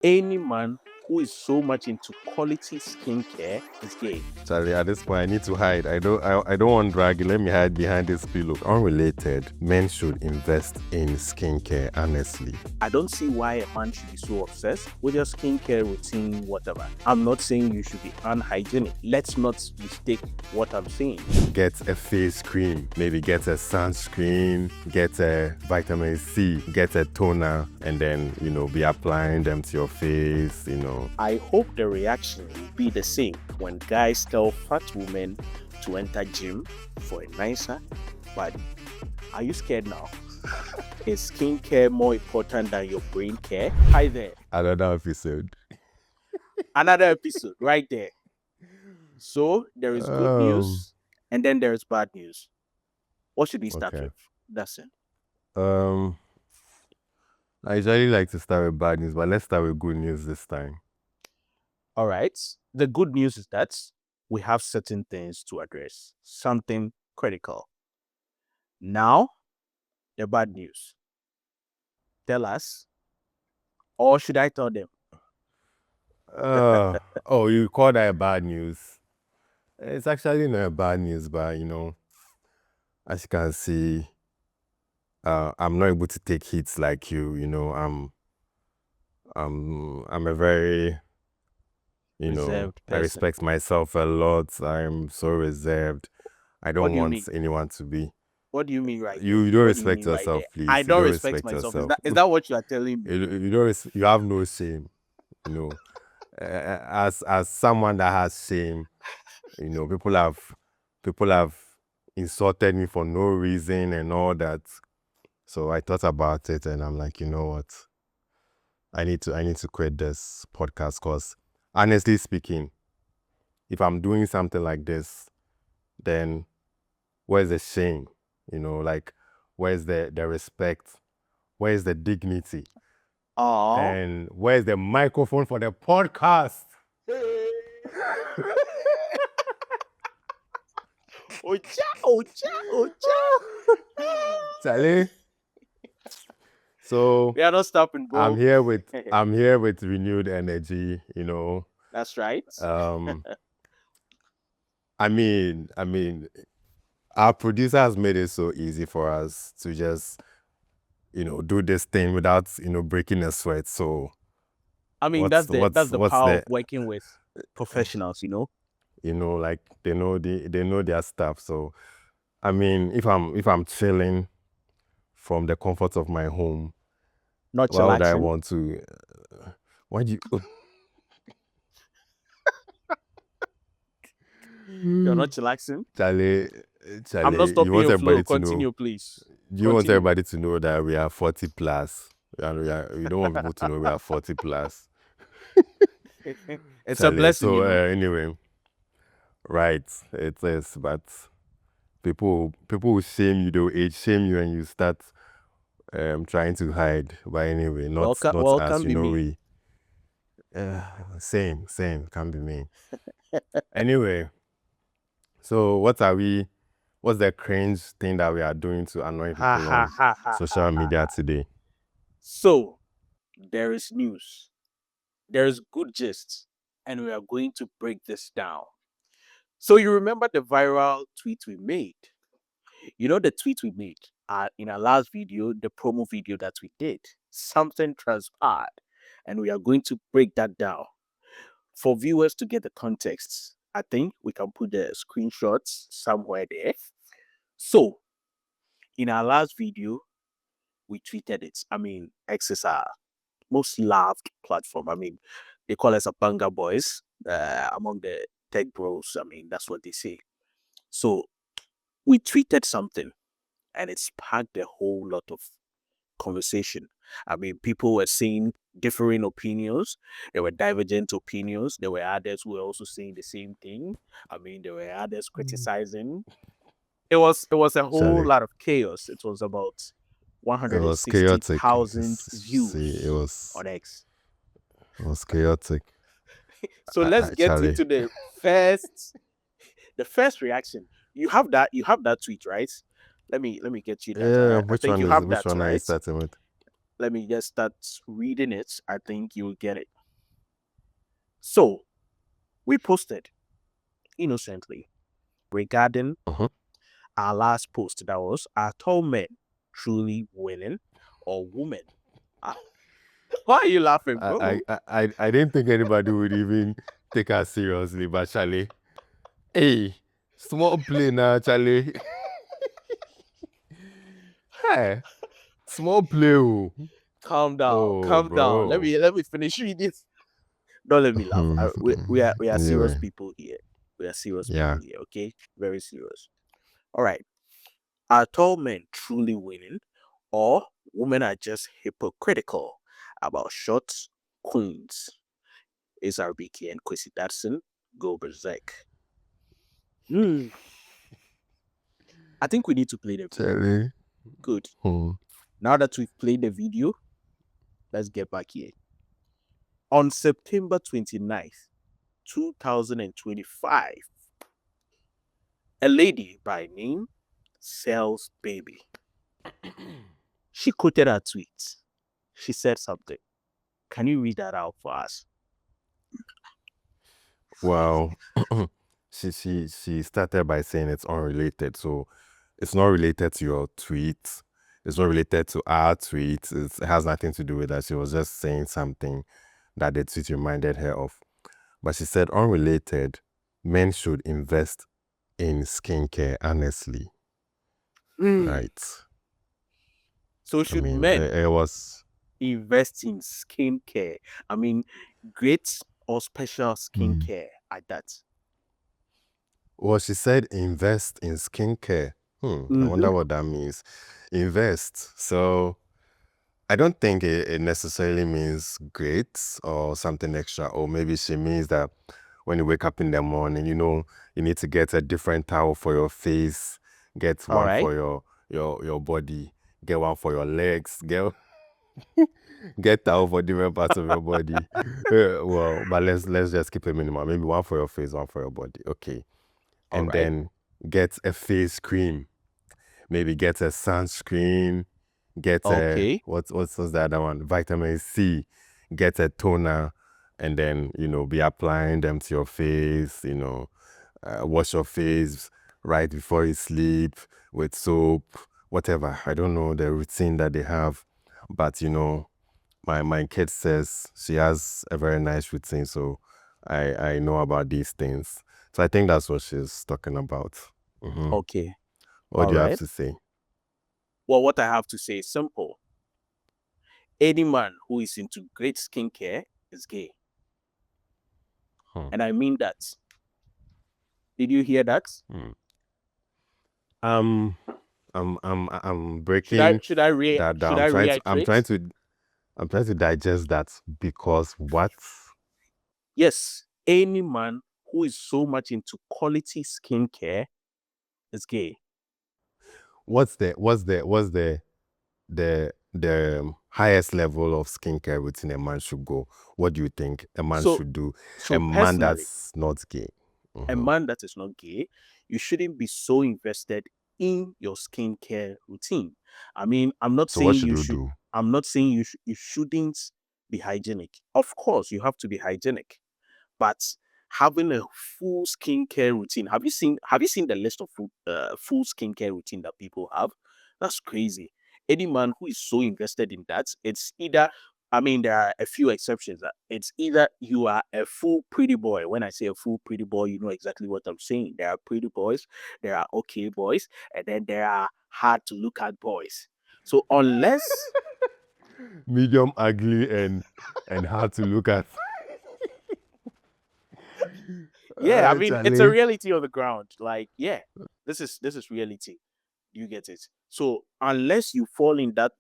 Any man who is so much into quality skincare is gay. Charlie, at this point, I need to hide. I don't want drag. Let me hide behind this pillow. Unrelated, men should invest in skincare, honestly. I don't see why a man should be so obsessed with your skincare routine, whatever. I'm not saying you should be unhygienic. Let's not mistake what I'm saying. Get a face cream, maybe get a sunscreen, get a vitamin C, get a toner, and then, be applying them to your face, I hope the reaction will be the same when guys tell fat women to enter gym for a nicer body. Are you scared now? Is skincare more important than your brain care? Hi there. Another episode. Another episode right there. So there is good news and then there's bad news. What should we start with? That's it. I usually like to start with bad news, but let's start with good news this time. All right. The good news is that we have certain things to address, something critical. Now, the bad news. Tell us, or should I tell them? You call that bad news? It's actually not bad news, but as you can see, I'm not able to take hits like you. I'm a very, Reserved I respect myself a lot. I'm so reserved. I don't want anyone to be. What do you mean, right? You don't respect yourself, please. I don't respect myself. Is that what you are telling me? You have no shame. As someone that has shame, people have insulted me for no reason and all that. So I thought about it and I'm like, you know what? I need to quit this podcast because honestly speaking, if I'm doing something like this, then where's the shame? Where's the respect? Where's the dignity? And where's the microphone for the podcast? Charlie. So we are not stopping, bro. I'm here with renewed energy, That's right. I mean, our producer has made it so easy for us to just, do this thing without, breaking a sweat. So that's the power of working with professionals, like they know their stuff. So if I'm chilling from the comfort of my home, not why would I want to? Why do you? You're not chillaxing, Charlie. I'm not stopping your flow. Continue, please. You want everybody to know that we are 40 plus. We don't want people to know we are 40 plus. It's Charlie, a blessing. So anyway, right, it is. But people will shame you. They will age shame you, and you start trying to hide. But anyway, not as we. Same can be me. Anyway, so what's the cringe thing that we are doing to annoy people on social media today? So there is news, there is good gist, and we are going to break this down. So you remember the viral tweet we made? The tweet we made in our last video, the promo video that we did, something transpired, and we are going to break that down for viewers to get the context. I think we can put the screenshots somewhere there. So in our last video, we tweeted it. X is our most loved platform. They call us a Banga Boys among the tech bros. That's what they say. So we tweeted something and it sparked a whole lot of conversation. People were saying differing opinions. There were divergent opinions. There were others who were also saying the same thing. There were others criticizing. It was a whole lot of chaos. It was about 160,000 views on X. It was chaotic. So let's get into the first reaction. You have that tweet, right? Let me get you that. Which one are you starting with? Let me just start reading it. I think you'll get it. So, we posted innocently regarding Mhm. our last post that was, are tall men truly winning or women? Ah, why are you laughing, bro? I didn't think anybody would even take us seriously, but Charlie, hey, small play now, Charlie. Hey, small play. Oh, Calm down, oh calm down. Let bro. me let me finish reading. Don't let me laugh. We are serious Anyway, people here. We are serious people yeah. here. Okay, very serious. All right. Are tall men truly winning, or women are just hypocritical about short queens? Is RBK and Kwesi Datsun go berserk? Hmm. I think we need to play the video. Charlie. Good. Hmm. Now that we've played the video, let's get back here. On September 29th, 2025, a lady by name Sells Baby. She quoted her tweet. She said something. Can you read that out for us? Well, she started by saying it's unrelated, so it's not related to your tweet. It's not related to our tweet. It has nothing to do with that. She was just saying something that the tweet reminded her of. But she said, unrelated, men should invest in skincare, honestly. Hmm. Right. So I should mean, men it was. invest in skincare? I mean, great or special skincare at that? Well, she said invest in skincare. I Mm-hmm. wonder what that means. Invest. So I don't think it necessarily means great or something extra. Or maybe she means that when you wake up in the morning, you need to get a different towel for your face, get All one right. for your body, get one for your legs, get towel for different parts of your body. Well, but let's just keep it minimal. Maybe one for your face, one for your body. Okay. All And right. then get a face cream. Maybe get a sunscreen, get a Okay. what's the other one? Vitamin C, get a toner, and then be applying them to your face. Wash your face right before you sleep with soap, whatever. I don't know the routine that they have, but my kid says she has a very nice routine, so I know about these things. So I think that's what she's talking about. Mhm. Okay. What All do you have right. to say? Well, what I have to say is simple. Any man who is into great skincare is gay. Hmm. And I mean that. Did you hear that? Hmm. I'm Should I breaking should I re that down. should I I'm reiterate? trying to digest that because what? Yes, any man who is so much into quality skincare is gay. What's the highest level of skincare routine a man should go? What do you think a man So should do? A so man personally, that's not gay. a Mhm. man that is not gay, you shouldn't be so invested in your skincare routine. I mean, So what should you do? I'm not saying you shouldn't be hygienic. Of course, you have to be hygienic, but having a full skincare routine. Have you seen the list of full skincare routine that people have? That's crazy. Any man who is so invested in that, it's either, I mean, there are a few exceptions. It's either you are a full pretty boy. When I say a full pretty boy, you know exactly what I'm saying. There are pretty boys, there are okay boys, and then there are hard to look at boys. So unless, Medium ugly and hard to look at. yeah, I mean, it's a Charlie. reality on the ground. Like, yeah, this is reality. You get it? So unless you fall in that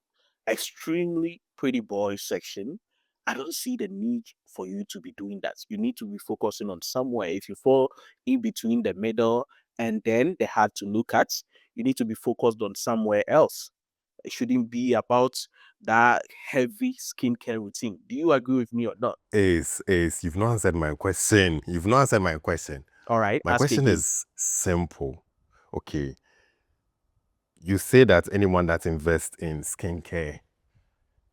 extremely pretty boy section, I don't see the need for you to be doing that. You need to be focusing on somewhere. If you fall in between the middle and then the hard to look at, you need to be focused on somewhere else. It shouldn't be about that heavy skincare routine. Do you agree with me or not? Ace, you've not answered my question. You've not answered my question. All right, My ask question again. is simple. Okay. You say that anyone that invests in skincare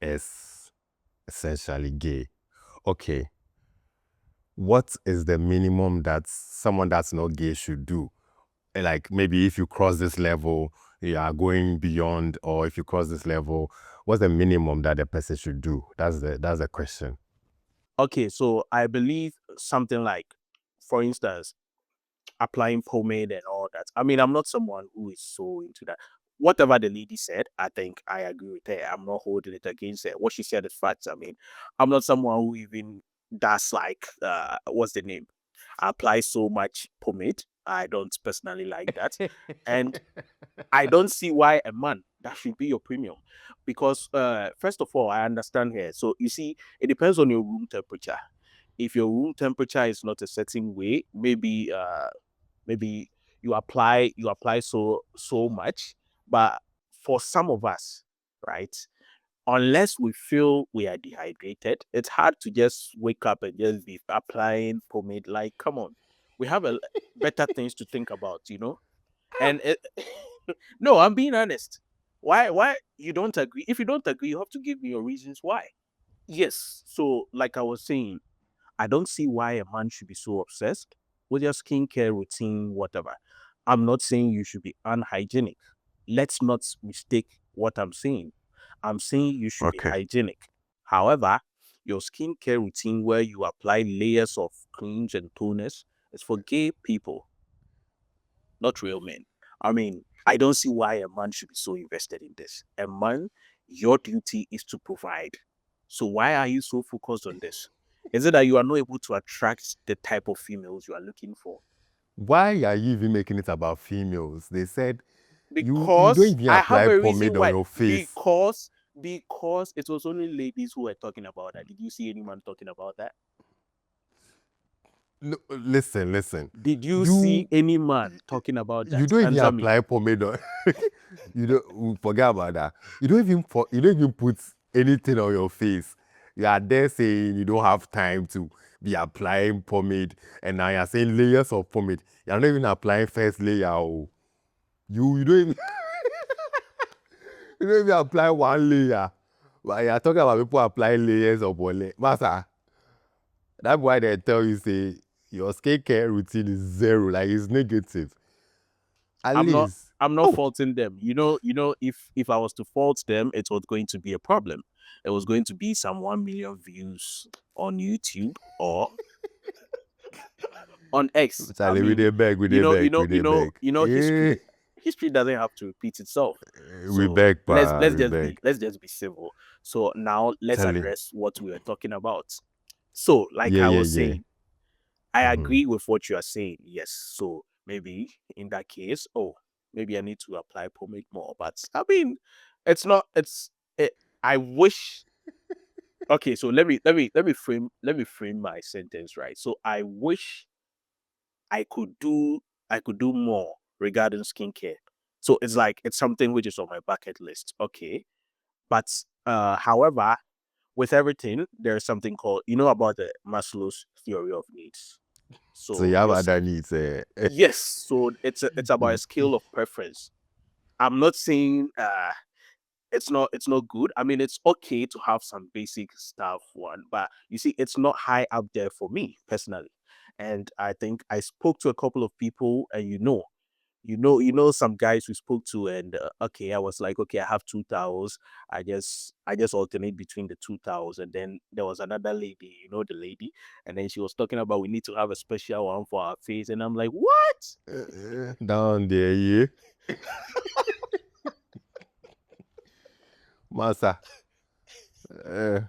is essentially gay. Okay, what is the minimum that someone that's not gay should do? Like maybe if you cross this level, you are going beyond, or if you cross this level, what's the minimum that the person should do? That's the question. Okay, so I believe something like, for instance, applying pomade and all that. I mean, I'm not someone who is so into that. Whatever the lady said, I think I agree with her. I'm not holding it against her. What she said is facts. I mean, I'm not someone who even does like what's the name? Apply so much pomade. I don't personally like that. And I don't see why a man that should be your premium. Because first of all, I understand here. So you see, it depends on your room temperature. If your room temperature is not a certain way, maybe you apply so much. But for some of us, right, unless we feel we are dehydrated, it's hard to just wake up and just be applying pomade. Like, come on, we have better things to think about. And no, I'm being honest. Why you don't agree? If you don't agree, you have to give me your reasons why. Yes, so like I was saying, I don't see why a man should be so obsessed with your skincare routine, whatever. I'm not saying you should be unhygienic. Let's not mistake what I'm saying. I'm saying you should be Okay. hygienic. However, your skincare routine where you apply layers of creams and toners is for gay people, not real men. I mean, I don't see why a man should be so invested in this. A man, your duty is to provide. So why are you so focused on this? Is it that you are not able to attract the type of females you are looking for? Why are you even making it about females? They said you don't Because even I have apply a reason pomade on why. your face. Because it was only ladies who were talking about that. Did you see any man talking about that? No, listen. Did you see You any man talking about you that? don't even Answer me. apply pomade on. You don't forget about that. You don't even put anything on your face. You are there saying you don't have time to be applying pomade, and now you're saying layers of pomade. You're not even applying first layer. Oh. You don't even you don't even apply one layer. But you're talking about people applying layers of pomade. Master, that's why they tell you say your skincare routine is zero, like it's negative. At I'm not least. I'm not Oh, faulting them. If I was to fault them, it was going to be a problem. It was going to be some 1 million views on YouTube or on X. I Charlie, we mean, dey beg, we you dey know, you beg, know, we you dey know, beg. you know, Eh, history doesn't have to repeat itself. we So beg, let's pa, let's we just be beg. let's just be civil. So now let's Charlie, address what we were talking about. So, like yeah, I yeah, was yeah. saying, I Mm-hmm. agree with what you are saying. Yes. So maybe in that case, maybe I need to apply pomade more. But I mean, it's not. I wish. Okay, so let me frame my sentence right. So I wish I could do I could do more regarding skincare. So it's like it's something which is on my bucket list. Okay, but however, with everything, there's something called about the Maslow's theory of needs. So you So have your other needs. Eh? yes, so it's about a scale of preference. I'm not saying it's not good. I mean, it's okay to have some basic stuff one, but you see, it's not high up there for me personally. And I think I spoke to a couple of people, and some guys we spoke to, and okay, I was like, okay, I have two towels. I just alternate between the two towels, and then there was another lady, the lady, and then she was talking about we need to have a special one for our face, and I'm like, what? Down there, yeah. Massa. Uh,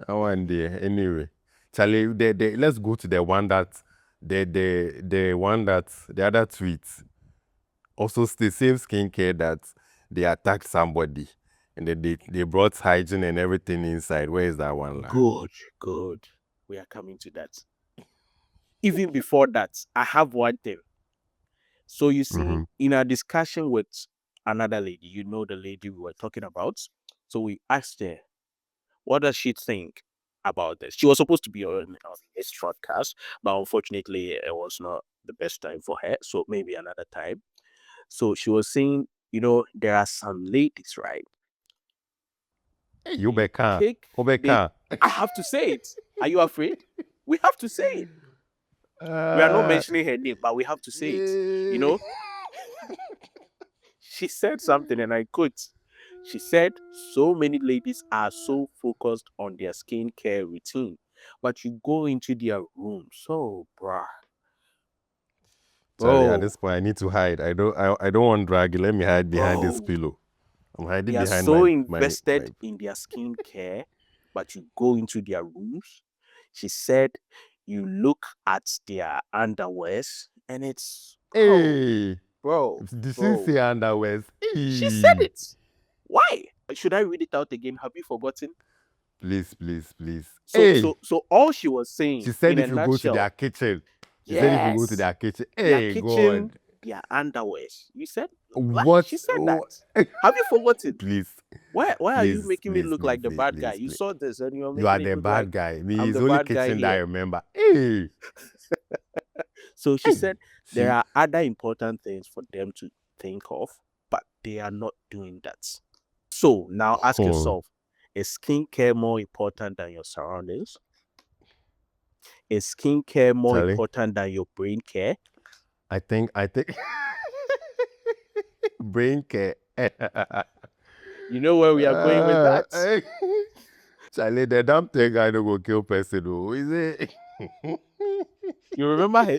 I want there. Anyway. Charlie, let's go to the one that the one that the other tweet also the same skincare that they attacked somebody and they brought hygiene and everything inside. Where is that one now? Good, good. We are coming to that. Even before that, I have one thing. So you see, Mm-hmm. in a discussion with another lady, the lady we were talking about. So we asked her, what does she think about this? She was supposed to be on this broadcast, but unfortunately, it was not the best time for her. So maybe another time. So she was saying, there are some ladies, right? Hey, you beka. Cake. Obeka. I have to say it. Are you afraid? We have to say it. We are not mentioning her name, but we have to say it. You know, she said something, and I quote. She said, "So many ladies are so focused on their skincare routine, but you go into their room, so bruh, Charlie, at bro, this point, I need to hide. I don't want draggy. Let me hide behind this bro, pillow. I'm hiding they are behind so my invested in their skincare, but you go into their rooms." She said, "You look at their underwears, and it's Hey, bro, did she bro." say underwears? She said Hey. it. Why? Should I read it out again? Have you forgotten? Please, please, please. So, Hey, so, so all she was saying she said in a if you go to nutshell, their kitchen. She said if you go to yes, their kitchen. their Hey, kitchen, God. their underwears. You said what? What? She said that. Have you forgotten? Please, Why are you please, making me please, look please, like the please, bad guy? please, You please. saw this and you're You are making it the look like bad guy. Me, I'm it's the only bad guy kitchen that I here. remember. Hey. So she said there See? are other important things for them to think of, but they are not doing that. So now ask yourself, is skincare more important than your surroundings? Is skincare more Charlie, important than your brain care? I think brain care. You know where we are going with that? Charlie, the damn thing I don't go kill person, though, is it? You remember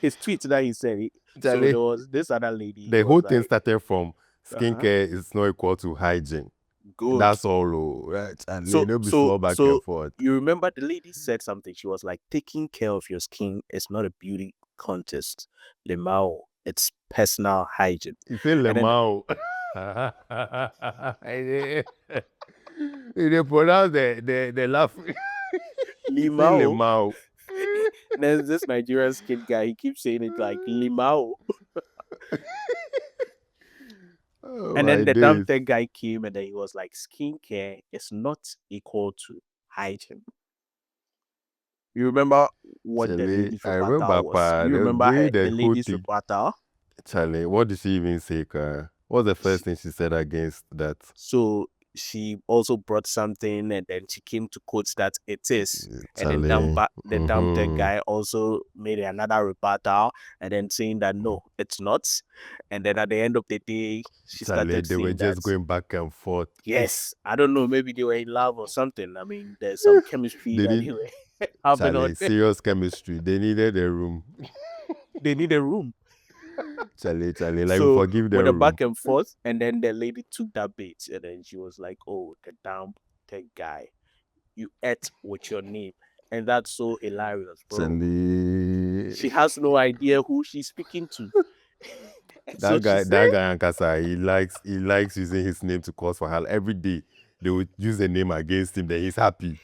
his tweet that he said? So Charlie, there was this other lady. the He whole was thing like, started from skincare is not equal to hygiene. good. That's all, oh, right? Charlie, no be small back and forth. You remember the lady said something. She was like, taking care of your skin is not a beauty contest. Lemao, it's personal hygiene. You say And then- lemao. They pronounce the laugh. Limao. Lemao. There's this Nigerian skin guy. He keeps saying it like limao. Oh, And then my the damn days. thing guy came and then he was like, skincare is not equal to hygiene. You remember what the Charlie, lady's I rebuttal remember, was? pa, You they were remember doing the the whole lady's thing. rebuttal? Charlie, what did she even say, Ka? What's the first thing she said against that? So she also brought something and then she came to quote that it is. Charlie, And then the damn tech guy also made another rebuttal and then saying that no, it's not. And then at the end of the day, she Charlie, started they were saying just that, going back and forth. yes, I don't know, maybe they were in love or something. I mean, there's some chemistry They that need- they were having Charlie, on. serious chemistry. They needed a room. They need a room. Charlie, like So forgive them with a room. back and forth, and then the lady took that bait, and then she was like, "Oh, the damn tech guy, you ate with your name," and that's so hilarious, bro. Charlie, She has no idea who she's speaking to. So that guy Ankasa, he likes using his name to cause for hell every day. They would use the name against him, then he's happy.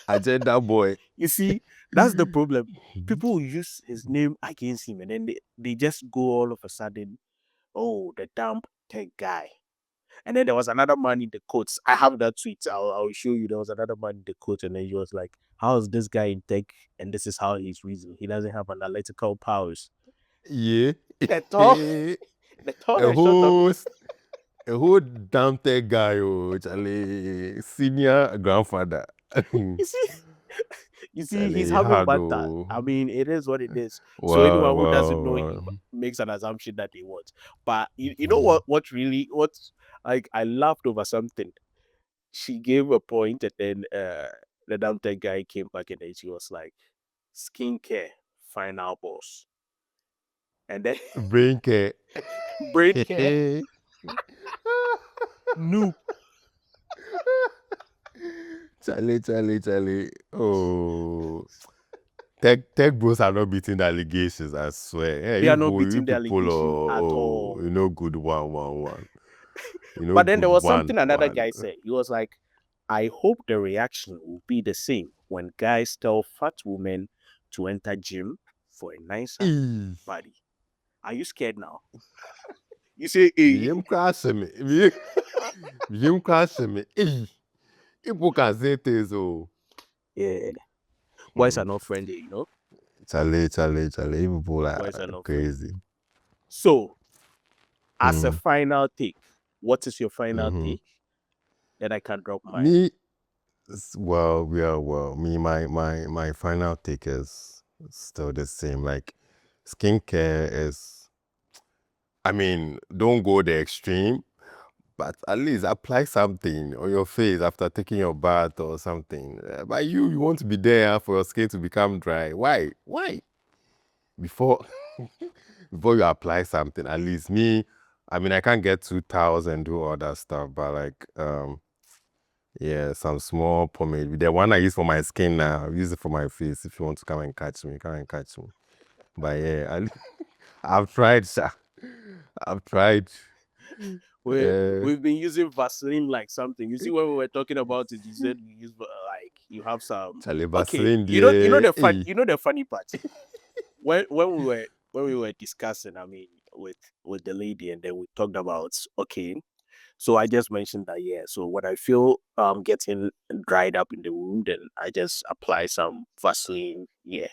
Agenda boy. You see, that's the problem. People will use his name against him, and then they just go all of a sudden, "Oh, the damn tech guy." And then there was another man in the quotes. I have that tweet. I'll show you. There was another man in the quote, and then he was like, "How is this guy in tech? And this is how he's reasoning. He doesn't have analytical powers." Yeah. The thought A whole damn tech guy, oh, Charlie, senior grandfather. You see, Charlie, he's having hard, banter. oh. I mean, it is what it is. So Wow, anyone who doesn't know wow. him makes an assumption that they want. But you know what? Like I laughed over something. She gave a point, and then the damn tech guy came back, and then she was like, "Skincare, final boss." And then Brain care. brain care, no. Charlie. Oh. Tech bros are not beating the allegations, I swear. Hey, They are not you beating the people, allegation at all. You know, good one. You know, But then there good was something another one. guy said. He was like, "I hope the reaction will be the same when guys tell fat women to enter gym for a nicer body." Are you scared now? You say, Vim crashing me. Vim crashing me. People can say things, oh. yeah. Boys are not friendly, you know? Charlie. People Boys are are not crazy. So, as a final take, What is your final Mhm. take? Then I can drop mine. Me, me, my final take is still the same. Like, skincare is, I mean, don't go the extreme, but at least apply something on your face after taking your bath or something. But you want to be there for your skin to become dry. Why? Before before you apply something, at least me, I mean, I can't get 2,000 and do all that stuff, but like, yeah, some small pomade. The one I use for my skin now, I use it for my face. If you want to come and catch me, come and catch me. But yeah, I've tried, sir. I've tried. We've been using Vaseline like something. You see, when we were talking about it, you said you use like you have some. Charlie Okay, Vaseline, you know the fun. hey. You know the funny part. when we were discussing, I mean, with the lady, and then we talked about, okay. So I just mentioned that, yeah. So when I feel getting dried up in the wound, then I just apply some Vaseline, yeah,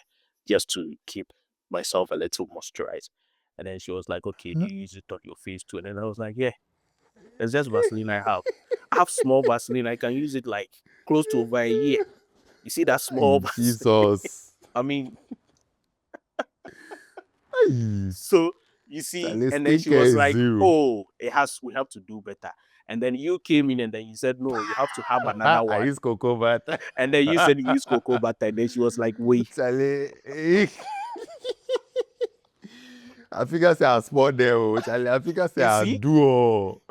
just to keep myself a little moisturized. And then she was like, okay, do you use it on your face too? And then I was like, yeah, it's just Vaseline I have. I have small Vaseline. I can use it like close to over a year. You see that small Vaseline? Jesus. I mean, Hey. so you see, Charlie, and then she skincare was is like, zero. oh, we have to do better. And then you came in and then you said, no, you have to have another I one. use cocoa butter. And then you said you use cocoa butter. And then she was like, wait. Charlie, I figure say I small there, oh. Charlie, I figure say You I see? do. Oh.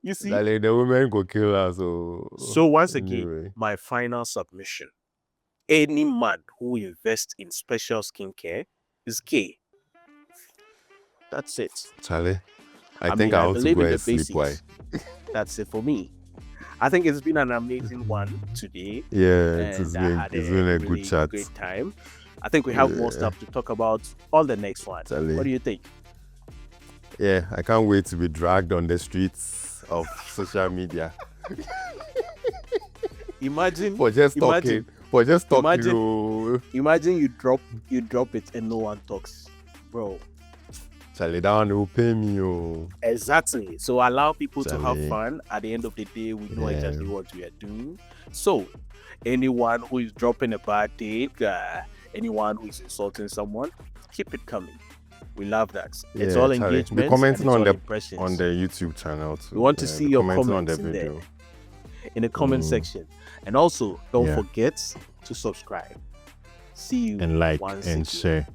You see? Charlie, the women go kill us. So once again, anyway. my final submission. Any man who invests in special skincare is gay. That's it. Charlie, I mean, think I want to believe go in the and sleep. Why? basics. That's it for me. I think it's been an amazing one today. Yeah, And I had it's been a really good chat. great time. I think we have more Yeah. stuff to talk about on the next one. Charlie. What do you think? Yeah, I can't wait to be dragged on the streets of social media Imagine for just Imagine- talking. For just talking. imagine- Oh. imagine you drop it and no one talks. Bro. Charlie, that one will pay me. Oh. Exactly. So allow people to have Charlie. fun. At the end of the day, we know Yeah. exactly what we are doing. So anyone who is dropping a bad take, anyone who is insulting someone, keep it coming. We love that. It's Yeah, all Charlie. engagement. Be commenting on the impressions. on the YouTube channel too. We want to Yeah, see be your commenting on the comments in there. video. in the comment Mm. section. And also, don't Yeah. forget to subscribe. See you And like once and again. share.